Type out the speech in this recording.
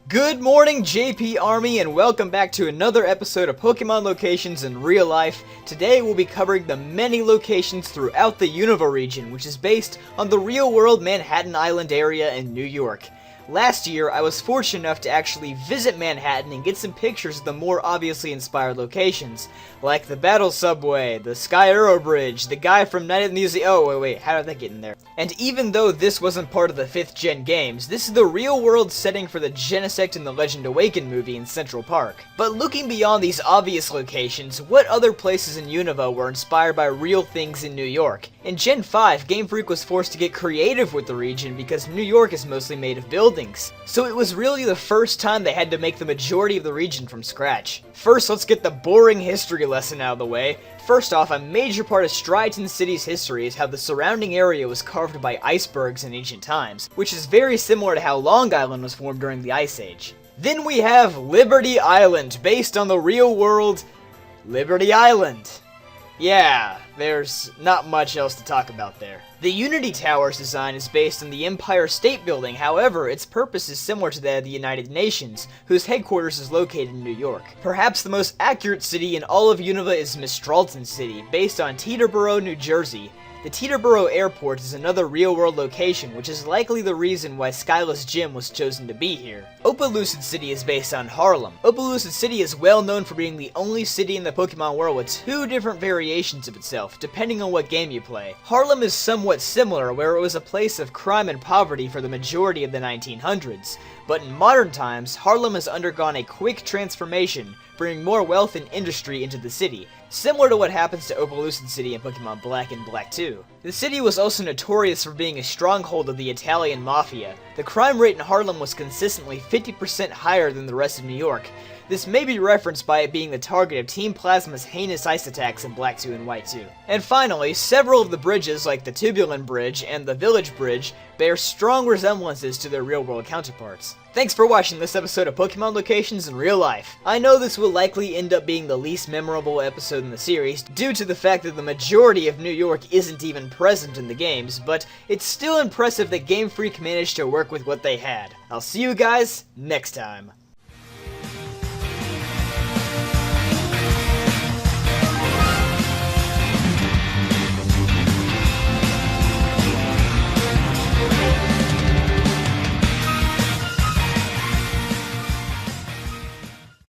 Good morning, JP Army, and welcome back to another episode of Pokemon Locations in Real Life. Today we'll be covering the many locations throughout the Unova region, which is based on the real-world Manhattan Island area in New York. Last year, I was fortunate enough to actually visit Manhattan and get some pictures of the more obviously inspired locations, like the Battle Subway, the Sky Arrow Bridge, the guy from Night at the Museum. Oh, wait, how did that get in there? And even though this wasn't part of the 5th gen games, this is the real-world setting for the Genesect and the Legend Awakened movie in Central Park. But looking beyond these obvious locations, what other places in Unova were inspired by real things in New York? In Gen 5, Game Freak was forced to get creative with the region because New York is mostly made of buildings. So it was really the first time they had to make the majority of the region from scratch. First, let's get the boring history lesson out of the way. First off, a major part of Striaton City's history is how the surrounding area was carved by icebergs in ancient times, which is very similar to how Long Island was formed during the Ice Age. Then we have Liberty Island, based on the real world Liberty Island. Yeah, there's not much else to talk about there. The Unity Tower's design is based on the Empire State Building, however, its purpose is similar to that of the United Nations, whose headquarters is located in New York. Perhaps the most accurate city in all of Unova is Mistralton City, based on Teterboro, New Jersey. The Teterboro Airport is another real-world location, which is likely the reason why Skyless Gym was chosen to be here. Opelousas City is based on Harlem. Opelousas City is well known for being the only city in the Pokemon world with 2 different variations of itself, depending on what game you play. Harlem is somewhat similar, where it was a place of crime and poverty for the majority of the 1900s. But in modern times, Harlem has undergone a quick transformation, bringing more wealth and industry into the city, similar to what happens to Opelousas City in Pokemon Black and Black 2. The city was also notorious for being a stronghold of the Italian Mafia. The crime rate in Harlem was consistently 50% higher than the rest of New York. This may be referenced by it being the target of Team Plasma's heinous ice attacks in Black 2 and White 2. And finally, several of the bridges, like the Tubulan Bridge and the Village Bridge, bear strong resemblances to their real-world counterparts. Thanks for watching this episode of Pokemon Locations in Real Life. I know this will likely end up being the least memorable episode in the series, due to the fact that the majority of New York isn't even present in the games, but it's still impressive that Game Freak managed to work with what they had. I'll see you guys next time.